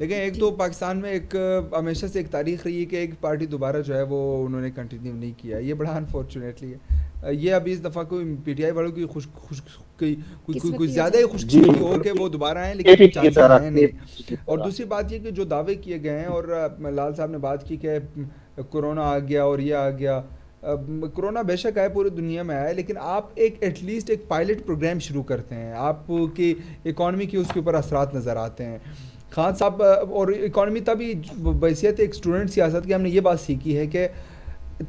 دیکھیں ایک تو پاکستان میں ایک ہمیشہ سے ایک تاریخ رہی ہے کہ ایک پارٹی دوبارہ جو ہے وہ انہوں نے کنٹینیو نہیں کیا. یہ بڑا انفارچونیٹلی ہے. یہ ابھی اس دفعہ کوئی پی ٹی آئی والوں کی کوئی زیادہ ہی خوش قسمتی ہو کہ وہ دوبارہ آئیں, لیکن چانسز ہیں نہیں. اور دوسری بات یہ کہ جو دعوے کیے گئے ہیں, اور لال صاحب نے بات کی کہ کرونا آ گیا اور یہ آ گیا. کرونا بے شک آئے, پوری دنیا میں آئے, لیکن آپ ایٹ لیسٹ ایک پائلٹ پروگرام شروع کرتے ہیں. آپ کی اکانومی کی اس کے اوپر اثرات نظر آتے ہیں. خان صاحب, اور اکانومی تبھی بحیثیت ایک اسٹوڈنٹ سیاست کی ہم نے یہ بات سیکھی ہے کہ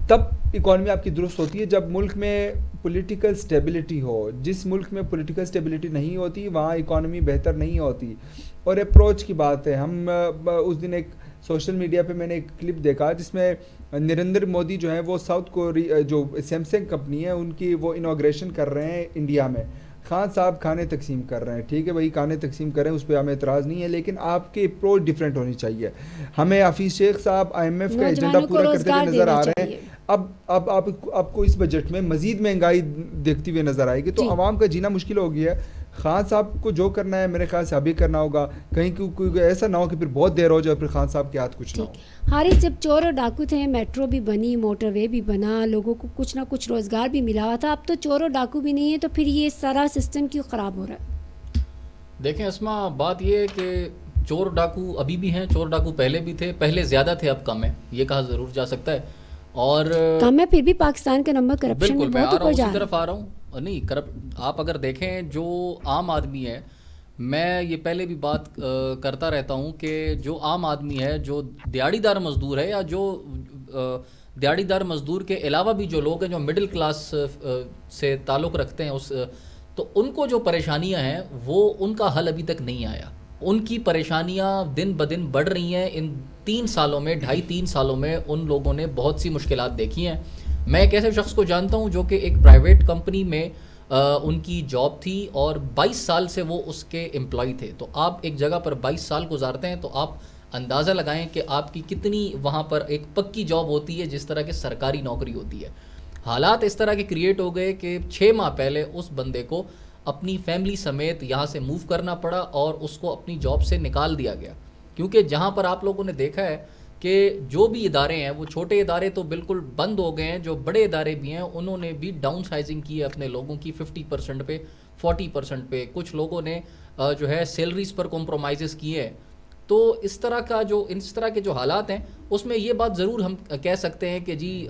تب اکانومی آپ کی درست ہوتی ہے جب ملک میں پولیٹیکل سٹیبلٹی ہو. جس ملک میں پولیٹیکل سٹیبلٹی نہیں ہوتی وہاں اکانومی بہتر نہیں ہوتی. اور اپروچ کی بات ہے. ہم اس دن ایک سوشل میڈیا پہ میں نے ایک کلپ دیکھا جس میں نریندر مودی جو ہیں وہ ساؤتھ کوریا جو سیمسنگ کمپنی ہے ان کی وہ انوگریشن کر رہے ہیں انڈیا میں. خان صاحب کھانے تقسیم کر رہے ہیں, ٹھیک ہے بھائی کھانے تقسیم کریں, اس پہ ہمیں اعتراض نہیں ہے, لیکن آپ کی اپروچ ڈیفرنٹ ہونی چاہیے. ہمیں حفیظ شیخ صاحب آئی ایم ایف کا ایجنڈا پورا کرتے ہوئے نظر آ رہے ہیں. اب آپ کو اس بجٹ میں مزید مہنگائی دیکھتی ہوئے نظر آئے گی, تو عوام کا جینا مشکل ہو گیا ہے. خان صاحب کو جو کرنا ہے میرے خیال سے ابھی کرنا ہوگا, کہیں کوئی ایسا نہ ہو کہ پھر بہت دیر ہو جائے پھر خان صاحب کے ہاتھ کچھ نہ ہو. حارث, جب چور اور ڈاکو تھے میٹرو بھی بنی, موٹر وے بھی بنا, لوگوں کو کچھ نہ کچھ روزگار بھی ملا ہوا تھا. اب تو چور اور ڈاکو بھی نہیں ہے, تو پھر یہ سارا سسٹم کیوں خراب ہو رہا ہے؟ دیکھیں اسما, بات یہ ہے کہ چور ڈاکو ابھی بھی ہیں, چور ڈاکو پہلے بھی تھے, پہلے زیادہ تھے اب کم ہے, یہ کہا ضرور جا سکتا ہے. اور کم ہے پھر بھی پاکستان کا نمبر کرپشن میں بہت اوپر جا رہا ہے. اسی طرف آ رہا ہوں. نہیں آپ اگر دیکھیں جو عام آدمی ہے, میں یہ پہلے بھی بات کرتا رہتا ہوں کہ جو عام آدمی ہے, جو دیہڑی دار مزدور ہے, یا جو دیہڑی دار مزدور کے علاوہ بھی جو لوگ ہیں جو مڈل کلاس سے تعلق رکھتے ہیں, تو ان کو جو پریشانیاں ہیں وہ ان کا حل ابھی تک نہیں آیا. ان کی پریشانیاں دن بدن بڑھ رہی ہیں. ان 3 سالوں میں 2.5-3 سالوں میں ان لوگوں نے بہت سی مشکلات دیکھی ہیں. میں ایک ایسے شخص کو جانتا ہوں جو کہ ایک پرائیویٹ کمپنی میں ان کی جاب تھی اور 22 سال سے وہ اس کے امپلائی تھے. تو آپ ایک جگہ پر 22 سال گزارتے ہیں تو آپ اندازہ لگائیں کہ آپ کی کتنی وہاں پر ایک پکی جاب ہوتی ہے جس طرح کی سرکاری نوکری ہوتی ہے. حالات اس طرح کے کریٹ ہو گئے کہ 6 ماہ پہلے اس بندے کو اپنی فیملی سمیت یہاں سے موو کرنا پڑا اور اس کو اپنی جاب سے نکال دیا گیا. کیونکہ جہاں پر آپ لوگوں نے دیکھا ہے کہ جو بھی ادارے ہیں وہ چھوٹے ادارے تو بالکل بند ہو گئے ہیں, جو بڑے ادارے بھی ہیں انہوں نے بھی ڈاؤن سائزنگ کی ہے اپنے لوگوں کی 50% پہ 40% پہ. کچھ لوگوں نے جو ہے سیلریز پر کمپرومائزز کیے ہیں. تو اس طرح کے جو حالات ہیں اس میں یہ بات ضرور ہم کہہ سکتے ہیں کہ جی,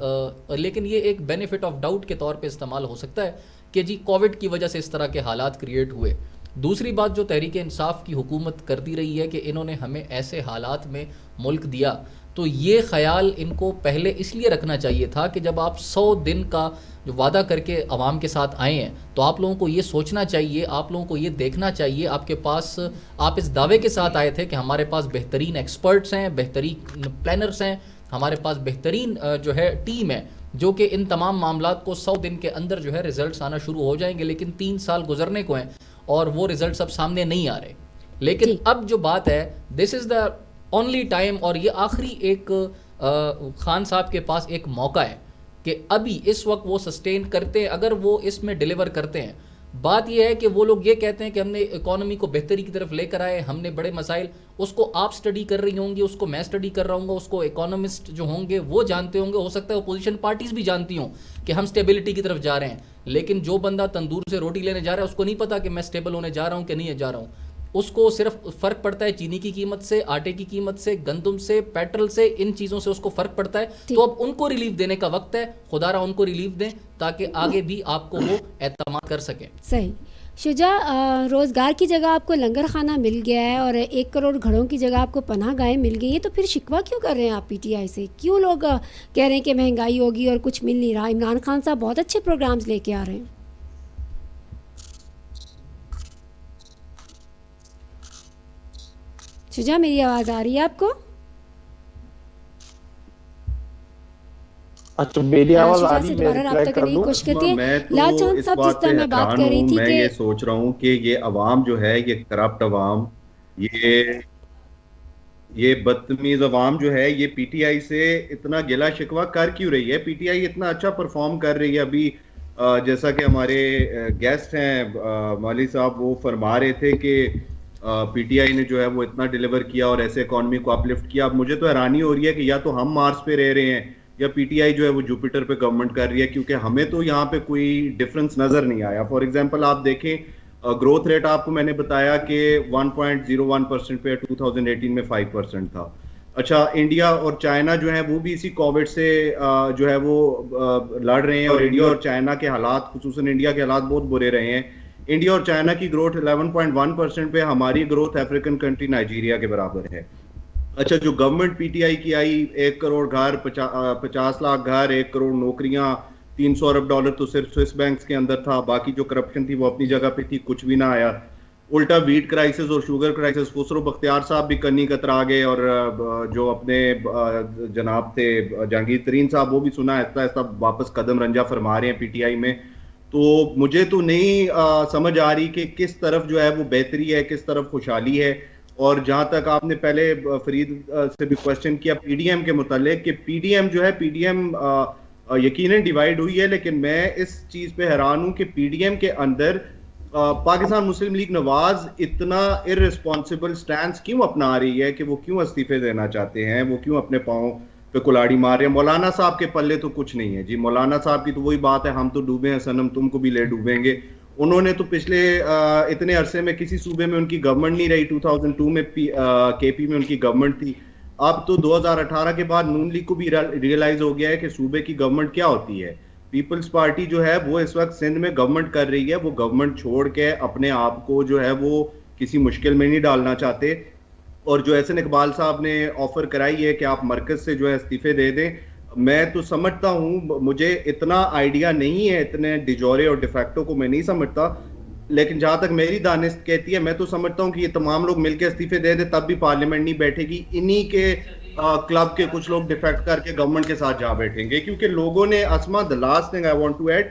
لیکن یہ ایک بینیفٹ آف ڈاؤٹ کے طور پہ استعمال ہو سکتا ہے کہ جی کووڈ کی وجہ سے اس طرح کے حالات کریٹ ہوئے. دوسری بات جو تحریک انصاف کی حکومت کرتی رہی ہے کہ انہوں نے ہمیں ایسے حالات میں ملک دیا, تو یہ خیال ان کو پہلے اس لیے رکھنا چاہیے تھا کہ جب آپ 100 دن کا جو وعدہ کر کے عوام کے ساتھ آئے ہیں تو آپ لوگوں کو یہ سوچنا چاہیے, آپ لوگوں کو یہ دیکھنا چاہیے, آپ اس دعوے کے ساتھ آئے تھے کہ ہمارے پاس بہترین ایکسپرٹس ہیں, بہترین پلانرز ہیں, ہمارے پاس بہترین جو ہے ٹیم ہے جو کہ ان تمام معاملات کو 100 دن کے اندر جو ہے ریزلٹس آنا شروع ہو جائیں گے. لیکن 3 سال گزرنے کو ہیں اور وہ ریزلٹس اب سامنے نہیں آ رہے. لیکن اب جو بات ہے, دس از دا اونلی ٹائم, اور یہ آخری ایک خان صاحب کے پاس ایک موقع ہے کہ ابھی اس وقت وہ سسٹین کرتے ہیں, اگر وہ اس میں ڈیلیور کرتے ہیں. بات یہ ہے کہ وہ لوگ یہ کہتے ہیں کہ ہم نے اکانومی کو بہتری کی طرف لے کر آئے, ہم نے بڑے مسائل, اس کو آپ سٹڈی کر رہی ہوں گی, اس کو میں سٹڈی کر رہا ہوں گا, اس کو اکانومسٹ جو ہوں گے وہ جانتے ہوں گے, ہو سکتا ہے اپوزیشن پارٹیز بھی جانتی ہوں کہ ہم سٹیبلٹی کی طرف جا رہے ہیں. لیکن جو بندہ تندور سے روٹی لینے جا رہا ہے اس کو نہیں پتا کہ میں سٹیبل ہونے جا رہا ہوں کہ نہیں جا رہا ہوں. اس کو صرف فرق پڑتا ہے چینی کی قیمت سے, آٹے کی قیمت سے, گندم سے, پیٹرول سے, ان چیزوں سے اس کو فرق پڑتا ہے. تو اب ان کو ریلیف دینے کا وقت ہے, خدا را ان کو ریلیف دیں تاکہ آگے بھی آپ کو وہ اعتماد کر سکیں. صحیح. شجاع, روزگار کی جگہ آپ کو لنگر خانہ مل گیا ہے اور 1 کروڑ گھروں کی جگہ آپ کو پناہ گاہیں مل گئی ہیں, تو پھر شکوہ کیوں کر رہے ہیں آپ پی ٹی آئی سے؟ کیوں لوگ کہہ رہے ہیں کہ مہنگائی ہوگی اور کچھ مل نہیں رہا؟ عمران خان صاحب بہت اچھے پروگرامز لے کے آ رہے ہیں. شجاع, میری آواز آ رہی ہے آپ کو؟ اچھا, میری آواز آ رہی ہے, دوبارہ رابطہ کرنے کی کوشش کرتی ہے. لال چاند صاحب, جس طرح میں بات کر رہی تھی میں کہ یہ سوچ رہا ہوں کہ یہ عوام جو ہے, یہ کرپٹ عوام, یہ بدتمیز عوام جو ہے, یہ پی ٹی آئی سے اتنا گلا شکوہ کر کیوں رہی ہے؟ پی ٹی آئی اتنا اچھا پرفارم کر رہی ہے. ابھی جیسا کہ ہمارے گیسٹ ہیں مالی صاحب, وہ فرما رہے تھے کہ پی ٹی آئی نے جو ہے وہ اتنا ڈیلیور کیا اور ایسے اکانومی کو اپلفٹ کیا. اب مجھے تو حیرانی ہو رہی ہے کہ یا تو ہم مارس پہ رہ رہے ہیں یا پی ٹی آئی جو ہے وہ جوپیٹر پہ گورنمنٹ کر رہی ہے, کیونکہ ہمیں تو یہاں پہ کوئی ڈفرنس نظر نہیں آیا. فار ایگزامپل آپ دیکھیں گروتھ ریٹ آپ کو میں نے بتایا کہ 1.01% پہ 2018 میں 5% تھا. اچھا, انڈیا اور چائنا جو ہیں وہ بھی اسی کووڈ سے جو ہے وہ لڑ رہے ہیں, اور انڈیا اور چائنا کے حالات, خصوصاً انڈیا کے حالات بہت برے رہے ہیں. انڈیا اور چائنا کی گروتھ 11.1% پہ, ہماری گروتھ افریقن کنٹری نائجیریا کے برابر ہے. اچھا, جو گورنمنٹ پی ٹی آئی کی آئی 1 کروڑ گھر, 50 لاکھ گھر, 1 کروڑ نوکریاں, $300 ارب تو صرف سوئس بینکس کے اندر تھا, باقی جو کرپشن تھی وہ اپنی جگہ پہ تھی, کچھ بھی نہ آیا. الٹا ویٹ کرائسس اور شوگر کرائسس, خسرو بختیار صاحب بھی کنی کترا گئے, اور جو اپنے جناب تھے جہانگیر ترین صاحب, وہ بھی سنا آہستہ آہستہ واپس قدم رنجہ فرما رہے ہیں پی ٹی آئی میں. تو مجھے تو نہیں سمجھ آ رہی کہ کس طرف جو ہے وہ بہتری ہے, کس طرف خوشحالی ہے. اور جہاں تک آپ نے پہلے فرید سے بھی کوشچن کیا پی ڈی ایم کے متعلق, کہ پی ڈی ایم جو ہے, پی ڈی ایم یقیناً ڈیوائیڈ ہوئی ہے, لیکن میں اس چیز پہ حیران ہوں کہ پی ڈی ایم کے اندر پاکستان مسلم لیگ نواز اتنا ارریسپانسبل سٹینس کیوں اپنا رہی ہے, کہ وہ کیوں استعفے دینا چاہتے ہیں, وہ کیوں اپنے پاؤں پہ کلاڑی مار رہے ہیں. مولانا صاحب کے پلے تو کچھ نہیں ہے جی, مولانا صاحب کی تو وہی بات ہے, ہم تو ڈوبے ہیں صنم تم کو بھی لے ڈوبیں گے. انہوں نے تو پچھلے اتنے عرصے میں کسی صوبے میں ان کی گورنمنٹ نہیں رہی. 2002 میں کے پی میں ان کی گورنمنٹ تھی. اب تو 2018 کے بعد نون لیگ کو بھی ریئلائز ہو گیا ہے کہ صوبے کی گورنمنٹ کیا ہوتی ہے. پیپلز پارٹی جو ہے وہ اس وقت سندھ میں گورنمنٹ کر رہی ہے, وہ گورنمنٹ چھوڑ کے اپنے آپ کو جو ہے وہ کسی مشکل میں نہیں ڈالنا چاہتے. اور جو احسن اقبال صاحب نے آفر کرائی ہے کہ آپ مرکز سے جو ہے استعفے دے دیں, میں تو سمجھتا ہوں, مجھے اتنا آئیڈیا نہیں ہے, اتنے ڈیجورے اور ڈیفیکٹو کو میں نہیں سمجھتا, لیکن جہاں تک میری دانست کہتی ہے, میں تو سمجھتا ہوں کہ یہ تمام لوگ مل کے استعفے دے دیں تب بھی پارلیمنٹ نہیں بیٹھے گی. انہی کے کلب کے کچھ لوگ ڈیفیکٹ کر کے گورنمنٹ کے ساتھ جا بیٹھیں گے, کیونکہ لوگوں نے, اسما the last thing I want to add,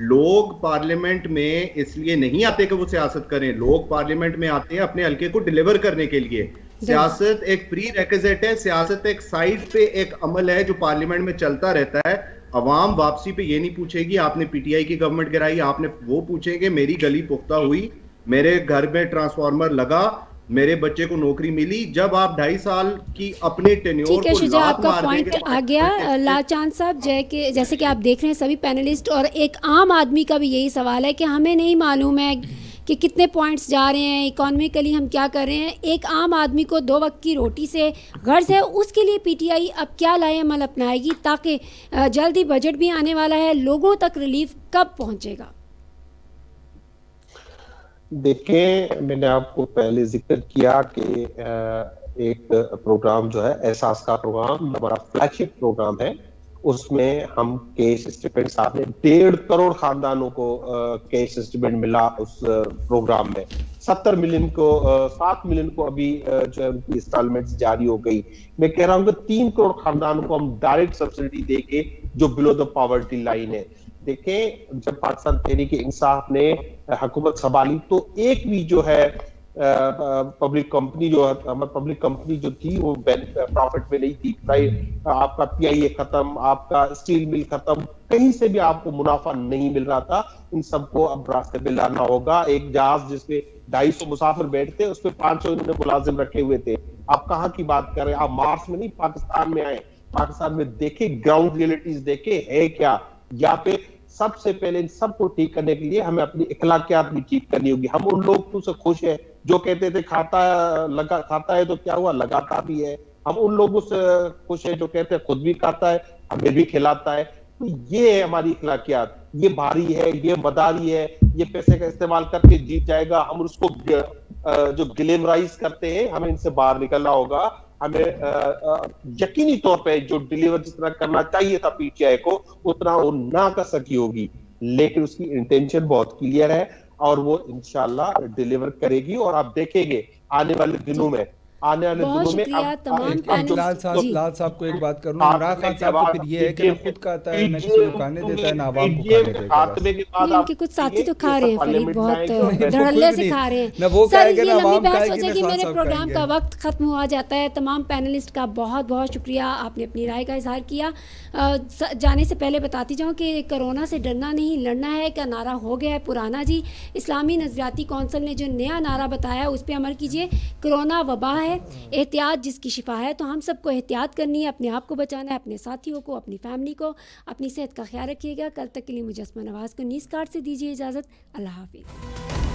لوگ پارلیمنٹ میں اس لیے نہیں آتے کہ وہ سیاست کریں, لوگ پارلیمنٹ میں آتے ہیں اپنے حلقے کو ڈیلیور کرنے کے لیے. سیاست ایک پری ریکوزٹ ہے, سیاست ایک سائڈ پہ ایک عمل ہے جو پارلیمنٹ میں چلتا رہتا ہے. عوام واپسی پہ یہ نہیں پوچھے گی آپ نے پی ٹی آئی کی گورنمنٹ گرائی, آپ نے, وہ پوچھیں گے میری گلی پختہ ہوئی, میرے گھر میں ٹرانسفارمر لگا, میرے بچے کو نوکری ملی. جب آپ 2.5 سال کی اپنی ٹینیور کو شجاع, آپ لات کا مار دیں پوائنٹ گے. آ گیا لاچان صاحب. جیسے کہ آپ دیکھ رہے ہیں سبھی پینلسٹ, اور ایک عام آدمی کا بھی یہی سوال ہے کہ ہمیں نہیں معلوم ہے کہ کتنے پوائنٹس جا رہے ہیں, اکانومیکلی ہم کیا کر رہے ہیں. ایک عام آدمی کو 2 وقت کی روٹی سے غرض ہے, اس کے لیے پی ٹی آئی اب کیا لائے عمل اپنائے گی تاکہ جلدی بجٹ بھی آنے والا ہے, لوگوں تک ریلیف کب پہنچے گا؟ دیکھیں, میں نے آپ کو پہلے ذکر کیا کہ ایک پروگرام جو ہے احساس کا پروگرام ہمارا فلیگ شپ پروگرام ہے, اس میں ہم کیش اسٹیپنڈ صاحب نے 1.5 کروڑ خاندانوں کو کیش اسٹیپنڈ ملا اس پروگرام میں. 70 ملین کو 7 ملین کو ابھی جو ہے ان کی انسٹالمنٹس جاری ہو گئی. میں کہہ رہا ہوں کہ 3 کروڑ خاندانوں کو ہم ڈائریکٹ سبسڈی دے کے جو بلو دا پاورٹی لائن ہے. دیکھیں, جب پاکستان تحریک انصاف نے حکومت سنبھالی تو ایک بھی جو ہے پبلک کمپنی جو تھی وہ پروفٹ میں نہیں تھی. آپ کا پی آئی اے ختم, آپ کا اسٹیل مل ختم, کہیں سے بھی آپ کو منافع نہیں مل رہا تھا. ان سب کو اب راستے پہ لانا ہوگا. ایک جہاز جس پہ 250 مسافر بیٹھتے, اس پہ 500 انہوں نے ملازم رکھے ہوئے تھے. آپ کہاں کی بات کر رہے ہیں؟ آپ مارس میں نہیں, پاکستان میں آئے, پاکستان میں دیکھیں, گراؤنڈ ریئلٹیز دیکھیں ہے کیا. یہاں پہ سب سے پہلے ان سب کو ٹھیک کرنے کے لیے ہمیں اپنی اخلاقیات بھی ٹھیک کرنی ہوگی. ہم ان لوگوں سے خوش ہیں جو کہتے تھے کھاتا ہے تو کیا ہوا, لگاتا بھی ہے. ہم ان لوگوں سے خوش ہیں جو کہتے ہیں خود بھی کھاتا ہے ہمیں بھی کھلاتا ہے. تو یہ ہے ہماری اخلاقیات. یہ بھاری ہے, یہ مداری ہے, یہ پیسے کا استعمال کر کے جیت جائے گا. ہم اس کو جو گلیمرائز کرتے ہیں, ہمیں ان سے باہر نکلنا ہوگا. ہمیں یقینی طور پہ جو ڈیلیور جس طرح کرنا چاہیے تھا پی ٹی آئی کو, اتنا وہ نہ کر سکی ہوگی, لیکن اس کی انٹینشن بہت کلیئر ہے اور وہ انشاءاللہ ڈیلیور کرے گی. اور آپ دیکھیں گے آنے والے دنوں میں آنے والے بہت دنوں میں شکریہ تمام ایک پینلسٹ لال صاحب کو ایک بات کروں، عمران خان صاحب کو پھر یہ ہے کہ نہ خود کھاتا ہے، نہ کسی کو کھانے دیتا ہے، نہ عوام کو کھانے دیتا ہے بس۔ نہیں ان کے کچھ ساتھی تو کھا رہے ہیں فرید، بہت دھڑلے سے کھا رہے نہ وہ ہیں۔ سر کھائے گا، یہ نہ لمبی عوام بحث کھائے ہو گی، جائے نہ گی، خان میرے صاحب پروگرام کھائیں کا گے۔ وقت ختم ہوا جاتا ہے۔ تمام پینلسٹ کا بہت بہت شکریہ، آپ نے اپنی رائے کا اظہار کیا۔ جانے سے پہلے بتاتی جاؤں کہ کرونا سے ڈرنا نہیں لڑنا ہے کا نعرہ ہو گیا ہے پرانا جی۔ اسلامی نظریاتی کونسل نے جو نیا نعرہ بتایا اس پہ عمل کیجئے۔ کرونا وبا ہے، احتیاط جس کی شفا ہے، تو ہم سب کو احتیاط کرنی ہے، اپنے آپ کو بچانا ہے، اپنے ساتھیوں کو، اپنی فیملی کو، اپنی صحت کا خیال رکھیے گا۔ کل تک کے لیے مجسمہ نواز کو نیوز کارڈ سے دیجیے اجازت۔ اللہ حافظ۔